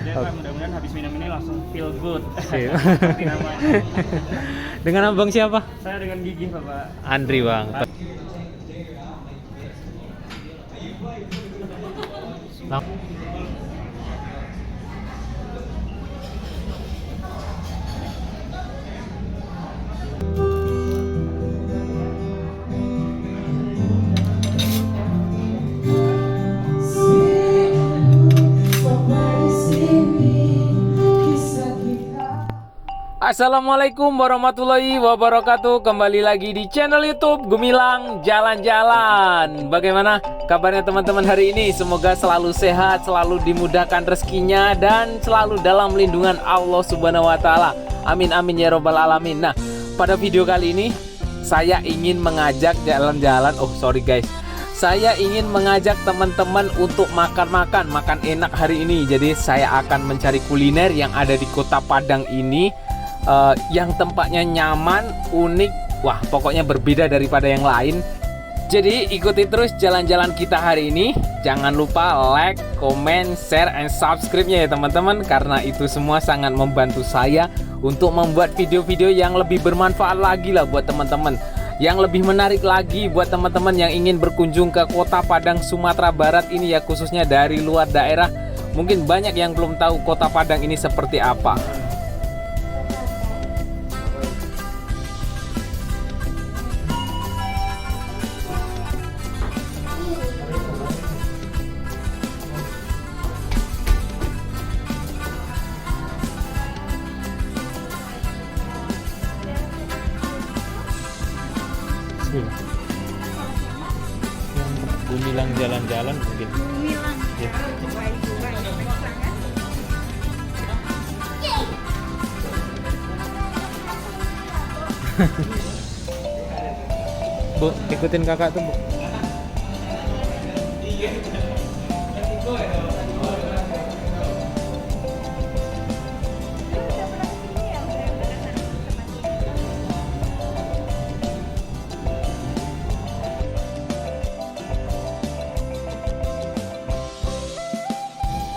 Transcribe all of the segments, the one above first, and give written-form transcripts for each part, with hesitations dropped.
Jadi Oh. Pak, mudah-mudahan habis minum ini langsung feel good. Iya. Seperti namanya. Dengan abang siapa? Saya dengan Gigi Bapak. Andri bang. Lang- Assalamualaikum warahmatullahi wabarakatuh. Kembali lagi di channel YouTube Gemilang Jalan-Jalan. Bagaimana kabarnya teman-teman hari ini? Semoga selalu sehat, selalu dimudahkan rezekinya, dan selalu dalam lindungan Allah Subhanahu wa Ta'ala. Amin amin ya robbal alamin. Nah, pada video kali ini saya ingin mengajak jalan-jalan. Saya ingin mengajak teman-teman untuk makan enak hari ini. Jadi saya akan mencari kuliner yang ada di Kota Padang ini, yang tempatnya nyaman, unik, wah pokoknya berbeda daripada yang lain. Jadi ikuti terus jalan-jalan kita hari ini. Jangan lupa like, comment, share, and subscribe-nya ya teman-teman, karena itu semua sangat membantu saya untuk membuat video-video yang lebih bermanfaat lagi lah buat teman-teman, yang lebih menarik lagi buat teman-teman yang ingin berkunjung ke Kota Padang Sumatera Barat ini ya, khususnya dari luar daerah. Mungkin banyak yang belum tahu Kota Padang ini seperti apa. Gemilang jalan-jalan mungkin. Gemilang. Ya. Bu, ikutin kakak tuh, Bu.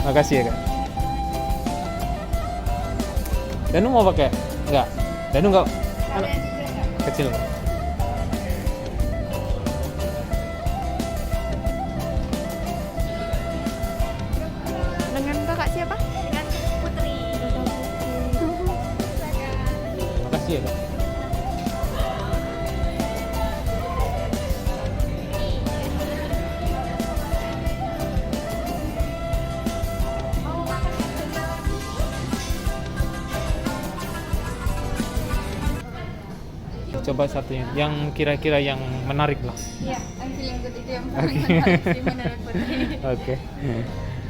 Makasih ya kak. Danu mau pakai? Enggak. Danu enggak. Kecil. Dengan kakak siapa? Dengan Putri. Makasih ya kak. Coba satunya, yang kira-kira yang menarik lah. Iya, I'm feeling good itu yang Oke. menarik sih menurut Putri. Oke.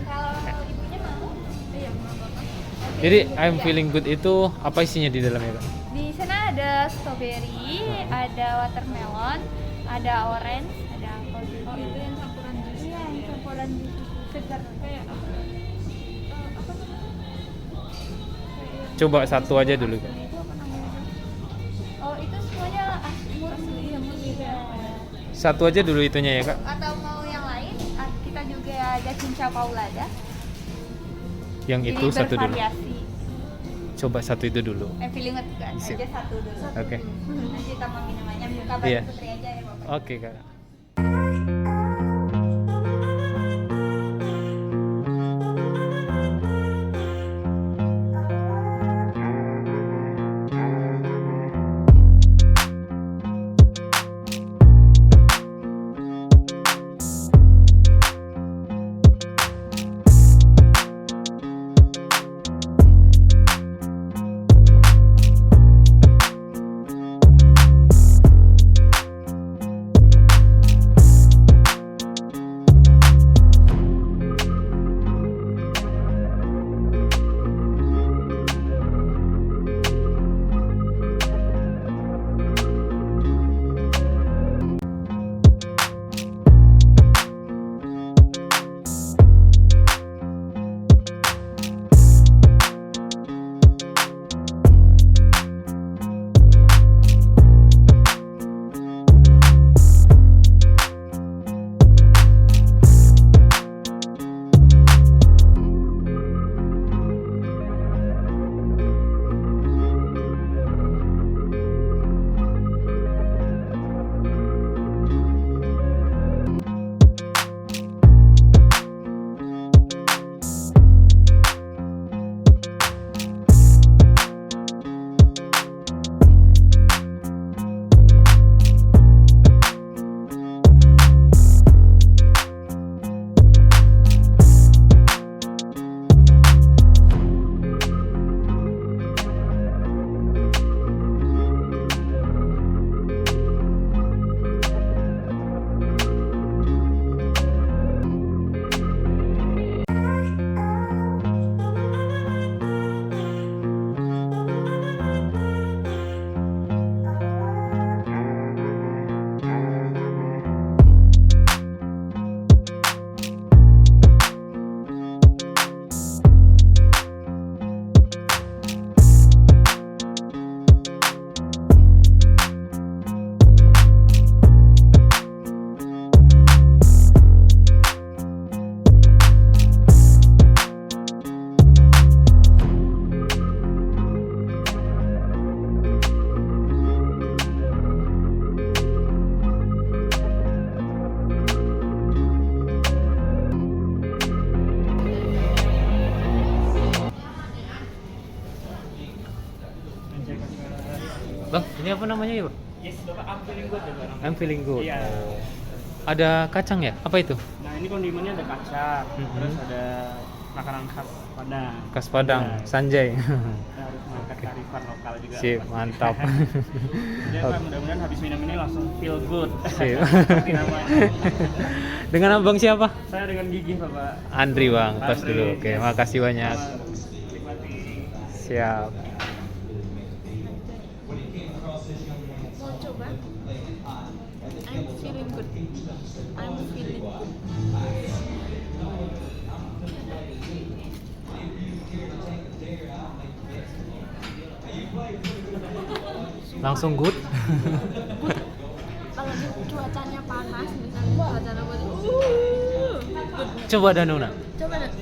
Kalau ibunya mau? Iya, mau Bapak. Oke, Jadi ibu I'm ya. feeling good itu apa isinya di dalamnya kak? Di sana ada strawberry, ada watermelon, ada orange, ada apel. Oh, itu yang campuran jus. Iya, yang campuran jus segar kayak apa? Apa namanya? Coba satu aja dulu kak. Itu apa namanya? Oh, itu semuanya murni, ya murni ya. Satu aja dulu itunya ya kak. Atau mau yang lain? Kita juga ada cincau paulada. Yang itu Jadi satu dulu. bervariasi. Coba satu itu dulu. Feeling kan Sip. aja satu dulu. Oke. Nanti tambah minumannya kabarin Iya. Putri aja ya Bapak. Oke kak. Ini apa namanya ya, Pak? Yes, Bapak, I'm feeling good ya, Pak. I'm feeling good. Iya. Ada kacang ya? Apa itu? Nah, ini kondimennya ada kacang, Mhm. terus ada makanan khas Padang. Khas Padang, Iya. Sanjay. Kita harus mengangkat kearifan lokal juga. Sip, Pak. mantap. Jadi Pak, mudah-mudahan habis minum ini langsung feel good. Sip. Seperti namanya. Dengan abang siapa? Saya dengan gigi, Bapak. Andri bang, tos Andri, dulu. Oke, yes. makasih banyak. Selamat menikmati. Siap. Mau coba? I'm feeling good. I'm feeling good. Langsung good. Kalau cuacanya panas, misalnya cuacanya panas, Coba Danuna. coba deh.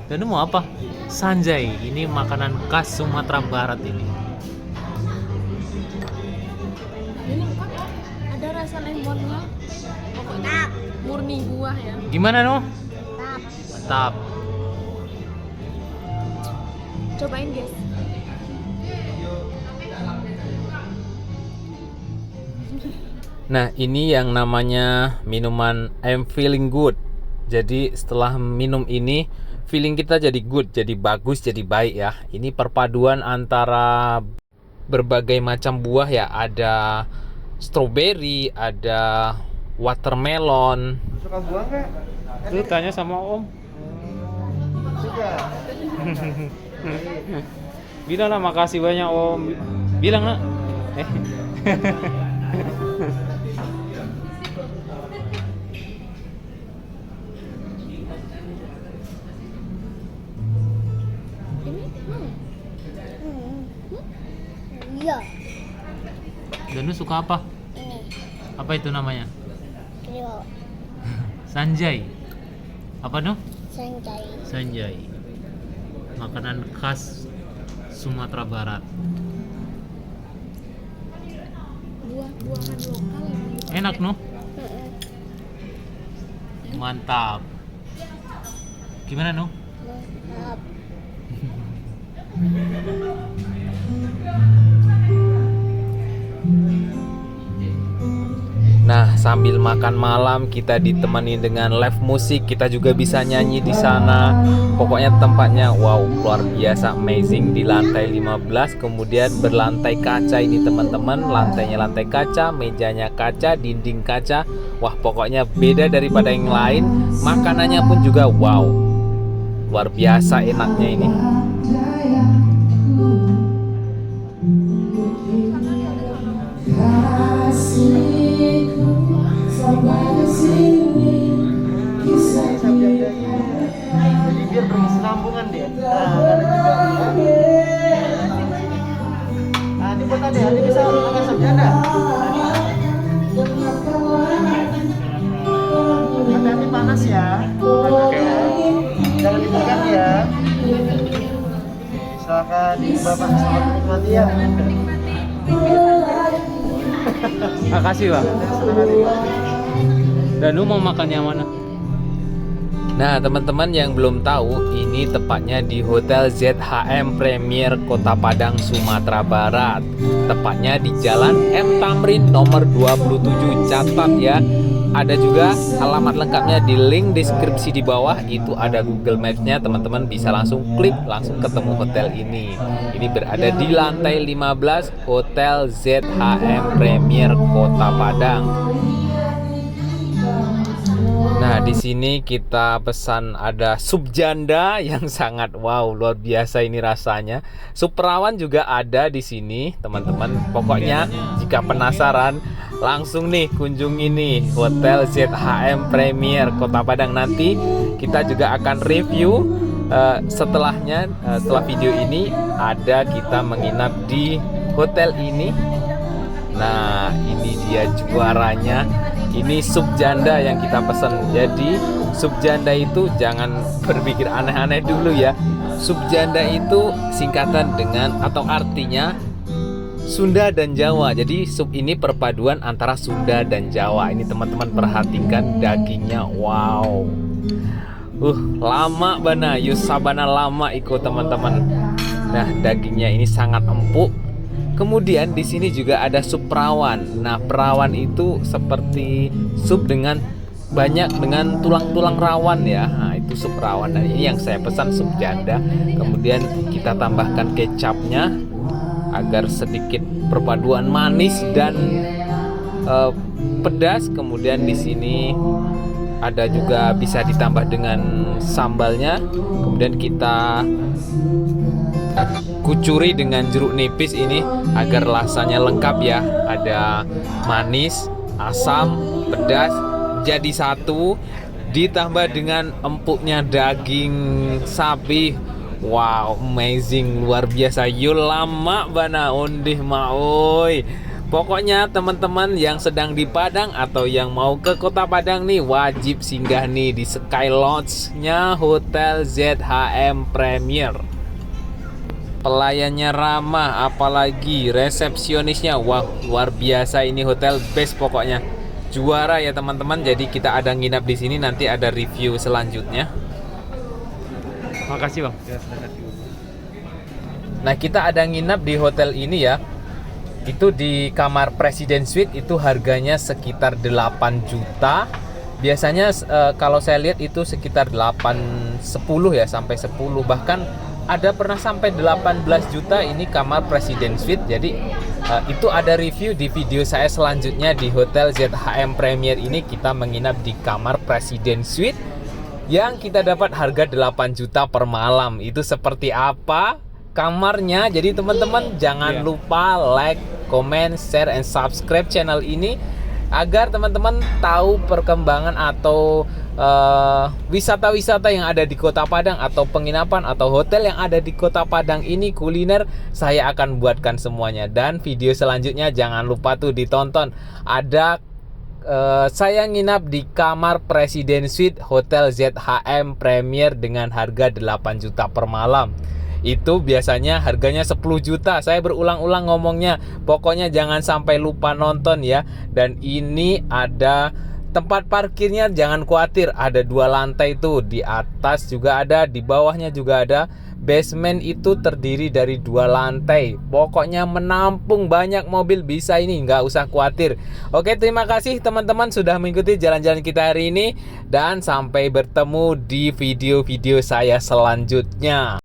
Danu mau apa? Sanjay. Ini makanan khas Sumatera Barat ini. Ini kan ada rasa lemonnya, pokoknya murni buah ya. Gimana no? Mantap. Mantap. Cobain guys. Nah, ini yang namanya minuman I'm feeling good. Jadi setelah minum ini feeling kita jadi good, jadi bagus, jadi baik ya. Ini perpaduan antara berbagai macam buah ya. Ada strawberry, ada watermelon. Suka buah nggak? Lu tanya sama Om. Suka. Bilang lah makasih banyak Om. Bilang lah. Ini iya, Dan lu suka apa? ini Apa itu namanya? Rio Sanjay. Apa no? Sanjay. Sanjay. Makanan khas Sumatera Barat. Buah-buahan lokal yang Enak no? Mantap. Gimana no? mantap. Nah, sambil makan malam kita ditemani dengan live musik, kita juga bisa nyanyi di sana. Pokoknya tempatnya wow, luar biasa amazing di lantai 15, kemudian berlantai kaca ini teman-teman. Lantainya lantai kaca, mejanya kaca, dinding kaca. Wah, pokoknya beda daripada yang lain. Makanannya pun juga wow. Luar biasa enaknya ini. Jadi biar berkesinambungan dia. Nah, ada juga. Nah, ini buat Ade. Ade bisa makan sabjada. Hati-hati panas ya. Jangan ditekan ya. Silakan Bapak selamat menikmati ya. Makasih bang. Dan lu mau makan yang mana? Nah teman-teman yang belum tahu, ini tepatnya di Hotel ZHM Premier Kota Padang, Sumatera Barat. Tepatnya di Jalan M Tamrin nomor 27. Catat ya. Ada juga alamat lengkapnya di link deskripsi di bawah. Itu ada Google Maps-nya, teman-teman bisa langsung klik, langsung ketemu hotel ini. Ini berada di lantai 15 Hotel ZHM Premier Kota Padang. Nah, di sini kita pesan ada sup janda yang sangat wow, luar biasa ini rasanya. Sup perawan juga ada di sini, teman-teman. Pokoknya jika penasaran, langsung nih kunjungi nih Hotel ZHM Premier Kota Padang. Nanti kita juga akan review setelahnya, setelah video ini ada kita menginap di hotel ini. Nah, ini dia juaranya. Ini sup janda yang kita pesan. Jadi sup janda itu jangan berpikir aneh-aneh dulu ya. Sup janda itu singkatan dengan atau artinya Sunda dan Jawa. Jadi sup ini perpaduan antara Sunda dan Jawa. Ini teman-teman perhatikan dagingnya. Wow. Lama bana, yus sabana lama ikut teman-teman. Nah, dagingnya ini sangat empuk. Kemudian di sini juga ada sup perawan. Nah, perawan itu seperti sup dengan banyak dengan tulang-tulang rawan ya. Nah, itu sup perawan. Dan ini yang saya pesan sup janda. Kemudian kita tambahkan kecapnya agar sedikit perpaduan manis dan pedas. Kemudian di sini ada juga bisa ditambah dengan sambalnya. Kemudian kita kucuri dengan jeruk nipis ini agar rasanya lengkap ya. Ada manis, asam, pedas jadi satu, ditambah dengan empuknya daging sapi. Wow, amazing, luar biasa. Yul lama bana undih maoi. Pokoknya teman-teman yang sedang di Padang atau yang mau ke Kota Padang nih, wajib singgah nih di Sky Lodge-nya Hotel ZHM Premier. Pelayannya ramah, apalagi resepsionisnya. Wah, luar biasa, ini hotel best pokoknya. Juara ya teman-teman. Jadi kita ada nginap di sini, nanti ada review selanjutnya. Makasih bang. Nah, kita ada nginap di hotel ini ya. Itu di kamar Presiden Suite, itu harganya sekitar 8 juta. Biasanya kalau saya lihat itu sekitar 8-10 ya, sampai 10. Bahkan ada pernah sampai 18 juta ini kamar Presiden Suite. Jadi itu ada review di video saya selanjutnya di Hotel ZHM Premier ini. Kita menginap di kamar Presiden Suite yang kita dapat harga 8 juta per malam. Itu seperti apa kamarnya? Jadi teman-teman jangan lupa like, comment, share, and subscribe channel ini agar teman-teman tahu perkembangan atau wisata-wisata yang ada di Kota Padang atau penginapan atau hotel yang ada di Kota Padang ini, kuliner saya akan buatkan semuanya. Dan video selanjutnya jangan lupa tuh ditonton. Ada saya nginap di kamar Presiden Suite Hotel ZHM Premier dengan harga 8 juta per malam. Itu biasanya harganya 10 juta. Saya berulang-ulang ngomongnya. Pokoknya jangan sampai lupa nonton ya. Dan ini ada tempat parkirnya, jangan khawatir. Ada 2 lantai tuh. Di atas juga ada, di bawahnya juga ada. Basement itu terdiri dari 2 lantai. Pokoknya menampung banyak mobil, bisa ini, nggak usah khawatir. Oke, terima kasih teman-teman sudah mengikuti jalan-jalan kita hari ini. Dan sampai bertemu di video-video saya selanjutnya.